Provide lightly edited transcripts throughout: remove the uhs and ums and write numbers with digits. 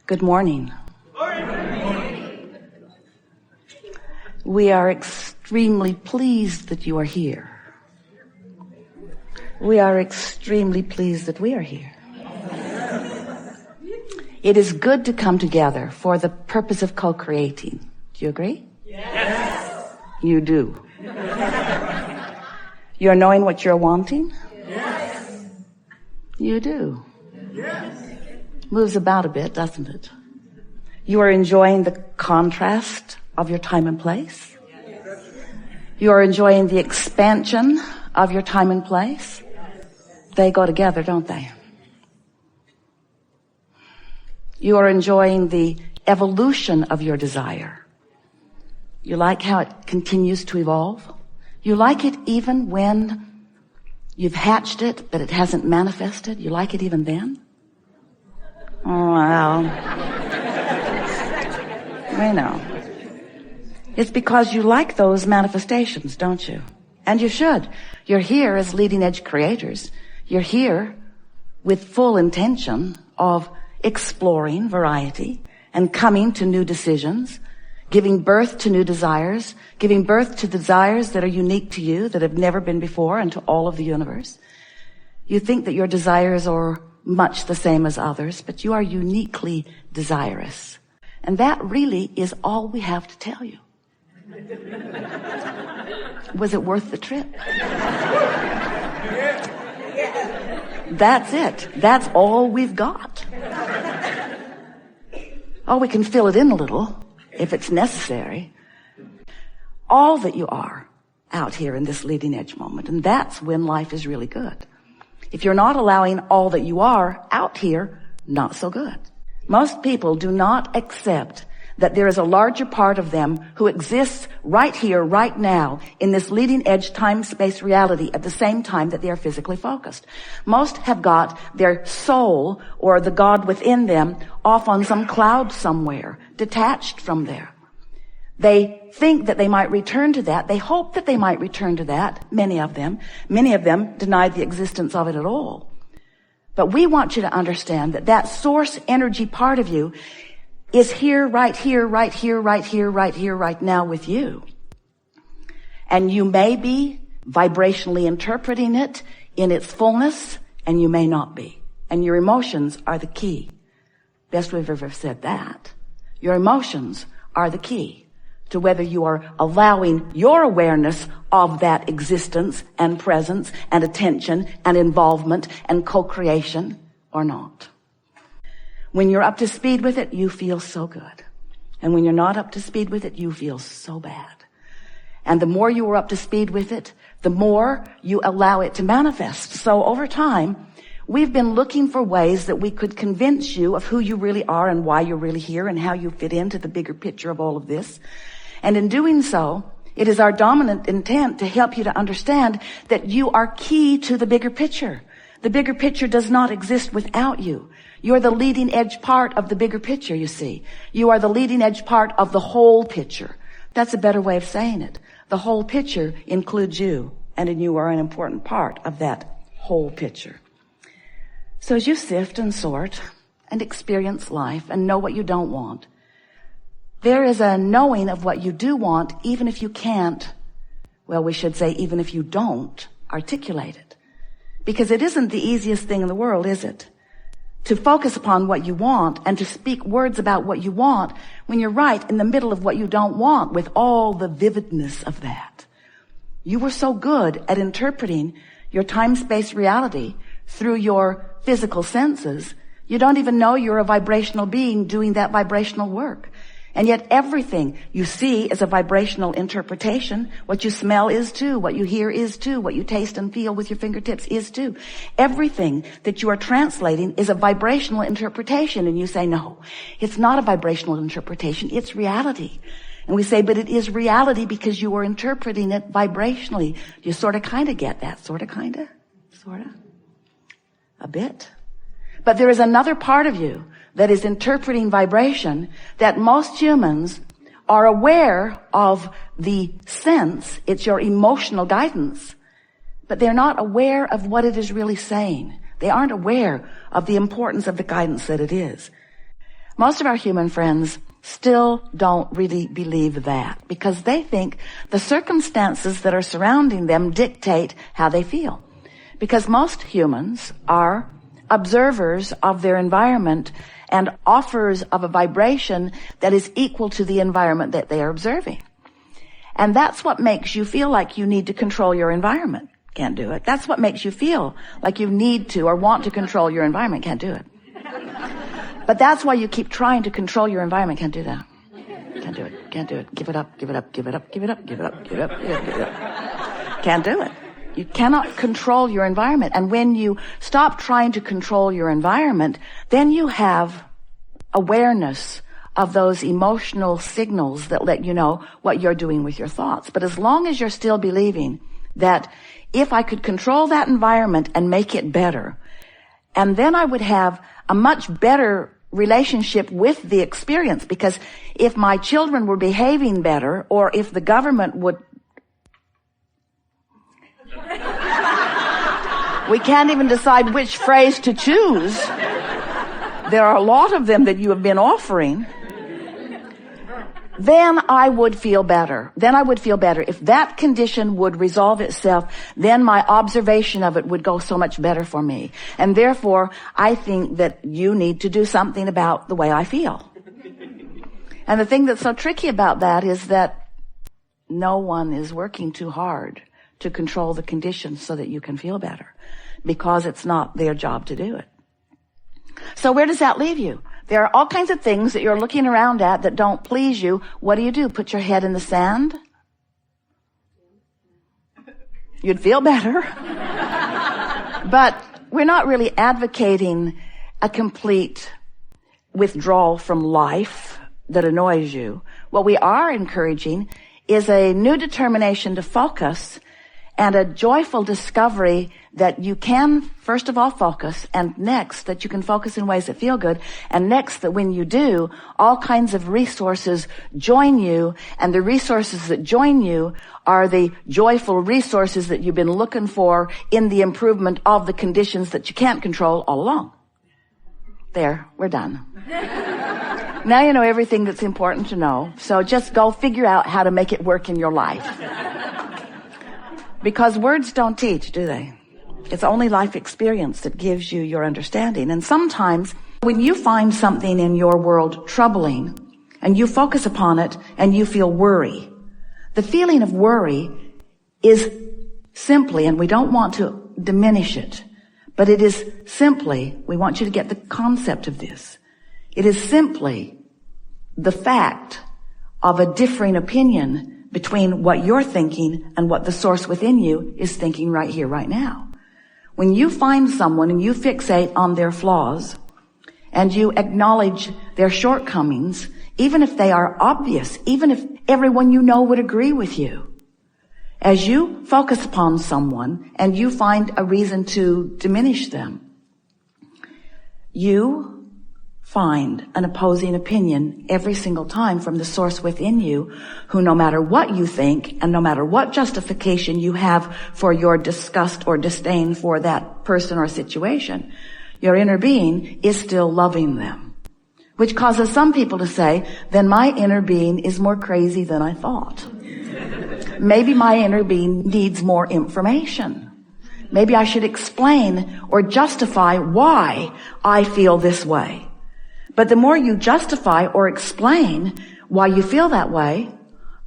Good morning. We are extremely pleased that you are here. We are extremely pleased that we are here. It is good to come together for the purpose of co-creating. Do you agree? Yes. You do. You're knowing what you're wanting? Yes. You do. Yes. Moves about a bit, doesn't it? You are enjoying the contrast of your time and place. You are enjoying the expansion of your time and place. They go together, don't they? You are enjoying the evolution of your desire. You like how it continues to evolve. You like it even when you've hatched it, but it hasn't manifested. You like it even then? Oh, well, I know. It's because you like those manifestations, don't you? And you should. You're here as leading edge creators. You're here with full intention of exploring variety and coming to new decisions, giving birth to new desires, giving birth to desires that are unique to you, that have never been before, and to all of the universe. You think that your desires are much the same as others, but you are uniquely desirous. And that really is all we have to tell you. Was it worth the trip? That's it. That's all we've got. Oh, we can fill it in a little if it's necessary. All that you are out here in this leading edge moment, and that's when life is really good. If you're not allowing all that you are out here, not so good. Most people do not accept that there is a larger part of them who exists right here, right now, in this leading edge time-space reality at the same time that they are physically focused. Most have got their soul or the God within them off on some cloud somewhere, detached from there. They think that they might return to that. They hope that they might return to that, many of them. Many of them deny the existence of it at all. But we want you to understand that that source energy part of you is here, right here, right here, right here, right here, right now with you. And you may be vibrationally interpreting it in its fullness, and you may not be. And your emotions are the key. Best we've ever said that. Your emotions are the key to whether you are allowing your awareness of that existence and presence and attention and involvement and co-creation or not. When you're up to speed with it, you feel so good. And when you're not up to speed with it, you feel so bad. And the more you are up to speed with it, the more you allow it to manifest. So over time, we've been looking for ways that we could convince you of who you really are and why you're really here and how you fit into the bigger picture of all of this. And in doing so, it is our dominant intent to help you to understand that you are key to the bigger picture. The bigger picture does not exist without you. You're the leading edge part of the bigger picture, you see. You are the leading edge part of the whole picture. That's a better way of saying it. The whole picture includes you, and you are an important part of that whole picture. So as you sift and sort and experience life and know what you don't want, there is a knowing of what you do want, even if you can't, well, we should say even if you don't articulate it. Because it isn't the easiest thing in the world, is it? To focus upon what you want and to speak words about what you want when you're right in the middle of what you don't want with all the vividness of that. You were so good at interpreting your time-space reality through your physical senses, you don't even know you're a vibrational being doing that vibrational work. And yet everything you see is a vibrational interpretation. What you smell is too. What you hear is too. What you taste and feel with your fingertips is too. Everything that you are translating is a vibrational interpretation. And you say, no, it's not a vibrational interpretation. It's reality. And we say, but it is reality because you are interpreting it vibrationally. You sort of kind of get that. Sort of kind of. A bit. But there is another part of you that is interpreting vibration that most humans are aware of the sense. It's your emotional guidance. But they're not aware of what it is really saying. They aren't aware of the importance of the guidance that it is. Most of our human friends still don't really believe that because they think the circumstances that are surrounding them dictate how they feel. Because most humans are observers of their environment and offers of a vibration that is equal to the environment that they are observing. And that's what makes you feel like you need to control your environment. Can't do it. That's what makes you feel like you need to or want to control your environment. Can't do it. But that's why you keep trying to control your environment. Can't do that. Can't do it. Can't do it. Give it up. Give it up. Give it up. Give it up. Give it up. Give it up. Give it up. Can't do it. You cannot control your environment. And when you stop trying to control your environment, then you have awareness of those emotional signals that let you know what you're doing with your thoughts. But as long as you're still believing that if I could control that environment and make it better, and then I would have a much better relationship with the experience, because if my children were behaving better, or if the government would... We can't even decide which phrase to choose. There are a lot of them that you have been offering. Then I would feel better. Then I would feel better. If that condition would resolve itself, then my observation of it would go so much better for me. And therefore, I think that you need to do something about the way I feel. And the thing that's so tricky about that is that no one is working too hard to control the conditions so that you can feel better, because it's not their job to do it. So where does that leave you? There are all kinds of things that you're looking around at that don't please you. What do? Put your head in the sand? You'd feel better. But we're not really advocating a complete withdrawal from life that annoys you. What we are encouraging is a new determination to focus and a joyful discovery that you can, first of all, focus, and next, that you can focus in ways that feel good, and next, that when you do, all kinds of resources join you, and the resources that join you are the joyful resources that you've been looking for in the improvement of the conditions that you can't control all along. There, we're done. Now you know everything that's important to know, so just go figure out how to make it work in your life. Because words don't teach, do they? It's only life experience that gives you your understanding. And sometimes when you find something in your world troubling and you focus upon it and you feel worry, the feeling of worry is simply, and we don't want to diminish it, but it is simply, we want you to get the concept of this. It is simply the fact of a differing opinion between what you're thinking and what the source within you is thinking right here, right now. When you find someone and you fixate on their flaws and you acknowledge their shortcomings, even if they are obvious, even if everyone you know would agree with you, as you focus upon someone and you find a reason to diminish them, you find an opposing opinion every single time from the source within you, who no matter what you think and no matter what justification you have for your disgust or disdain for that person or situation, your inner being is still loving them. Which causes some people to say, then my inner being is more crazy than I thought. Maybe my inner being needs more information. Maybe I should explain or justify why I feel this way. But the more you justify or explain why you feel that way,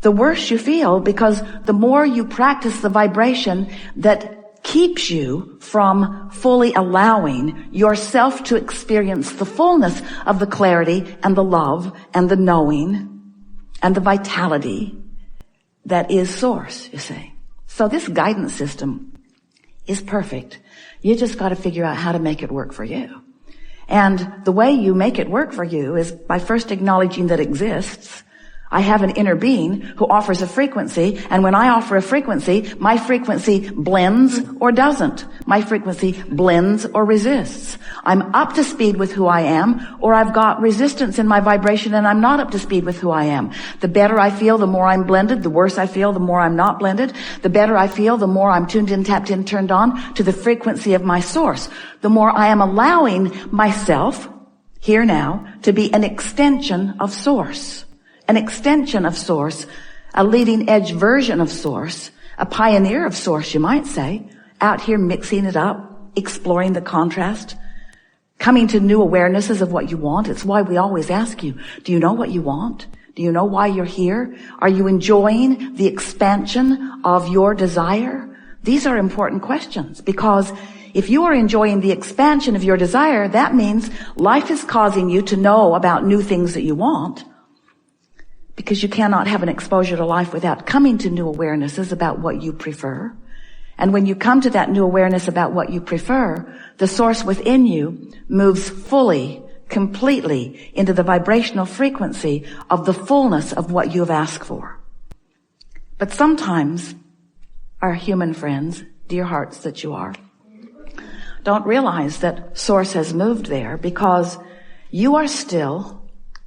the worse you feel, because the more you practice the vibration that keeps you from fully allowing yourself to experience the fullness of the clarity and the love and the knowing and the vitality that is source, you see. So this guidance system is perfect. You just got to figure out how to make it work for you. And the way you make it work for you is by first acknowledging that it exists. I have an inner being who offers a frequency, and when I offer a frequency, my frequency blends or doesn't. My frequency blends or resists. I'm up to speed with who I am, or I've got resistance in my vibration and I'm not up to speed with who I am. The better I feel, the more I'm blended. The worse I feel, the more I'm not blended. The better I feel, the more I'm tuned in, tapped in, turned on to the frequency of my source. The more I am allowing myself here now, to be an extension of Source. An extension of Source, a leading edge version of Source, a pioneer of Source, you might say, out here mixing it up, exploring the contrast, coming to new awarenesses of what you want. It's why we always ask you, do you know what you want? Do you know why you're here? Are you enjoying the expansion of your desire? These are important questions, because if you are enjoying the expansion of your desire, that means life is causing you to know about new things that you want, because you cannot have an exposure to life without coming to new awarenesses about what you prefer. And when you come to that new awareness about what you prefer, the Source within you moves fully, completely into the vibrational frequency of the fullness of what you have asked for. But sometimes our human friends, dear hearts that you are, don't realize that Source has moved there, because you are still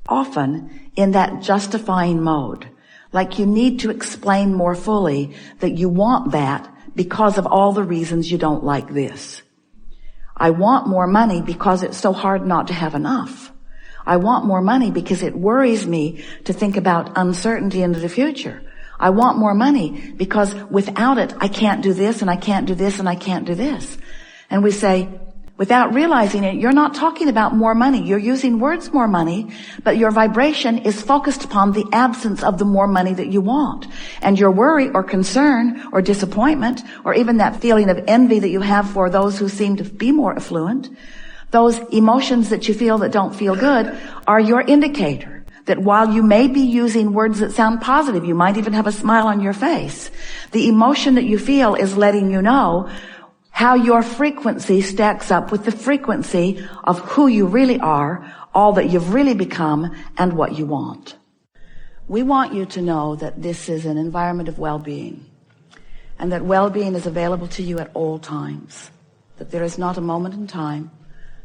often in that justifying mode. Like you need to explain more fully that you want that because of all the reasons you don't like this. I want more money because it's so hard not to have enough. I want more money because it worries me to think about uncertainty into the future. I want more money because without it, I can't do this and I can't do this and I can't do this. And we say, without realizing it, you're not talking about more money. You're using words more money, but your vibration is focused upon the absence of the more money that you want. And your worry or concern or disappointment, or even that feeling of envy that you have for those who seem to be more affluent, those emotions that you feel that don't feel good, are your indicator that while you may be using words that sound positive, you might even have a smile on your face, the emotion that you feel is letting you know how your frequency stacks up with the frequency of who you really are, all that you've really become, and what you want. We want you to know that this is an environment of well-being, and that well-being is available to you at all times, that there is not a moment in time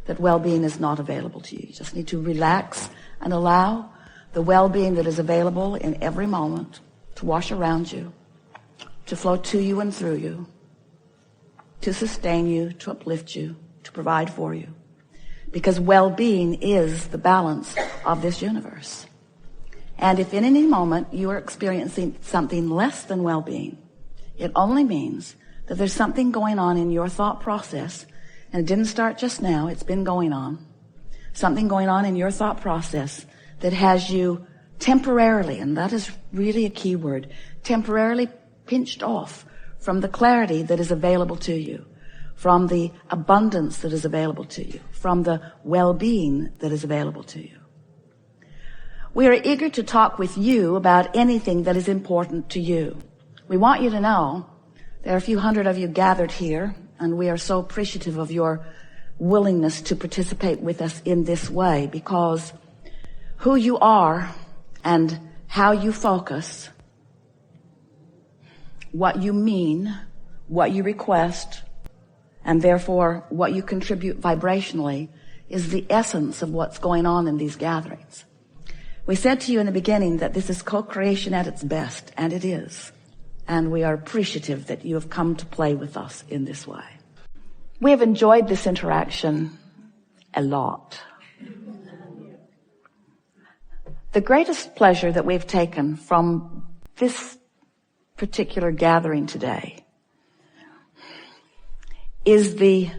that well-being is not available to you. You just need to relax and allow the well-being that is available in every moment to wash around you, to flow to you and through you, to sustain you, to uplift you, to provide for you. Because well-being is the balance of this universe. And if in any moment you are experiencing something less than well-being, it only means that there's something going on in your thought process, and it didn't start just now, it's been going on. Something going on in your thought process that has you temporarily, and that is really a key word, temporarily pinched off from the clarity that is available to you, from the abundance that is available to you, from the well-being that is available to you. We are eager to talk with you about anything that is important to you. We want you to know there are a few hundred of you gathered here, and we are so appreciative of your willingness to participate with us in this way, because who you are and how you focus, what you mean, what you request, and therefore what you contribute vibrationally is the essence of what's going on in these gatherings. We said to you in the beginning that this is co-creation at its best, and it is. And we are appreciative that you have come to play with us in this way. We have enjoyed this interaction a lot. The greatest pleasure that we've taken from this particular gathering today is the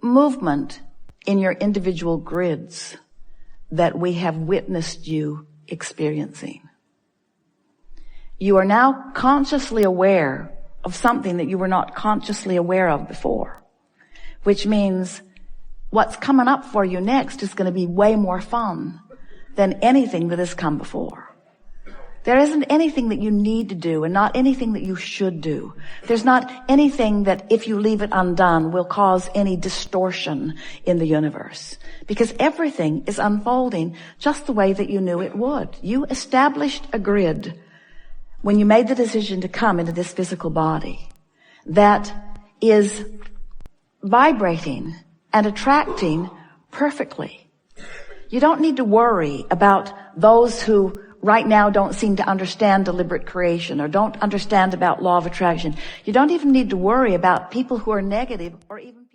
movement in your individual grids that we have witnessed you experiencing. You are now consciously aware of something that you were not consciously aware of before, which means what's coming up for you next is going to be way more fun than anything that has come before. There isn't anything that you need to do and not anything that you should do. There's not anything that if you leave it undone will cause any distortion in the universe, because everything is unfolding just the way that you knew it would. You established a grid when you made the decision to come into this physical body that is vibrating and attracting perfectly. You don't need to worry about those who right now don't seem to understand deliberate creation or don't understand about law of attraction. You don't even need to worry about people who are negative or even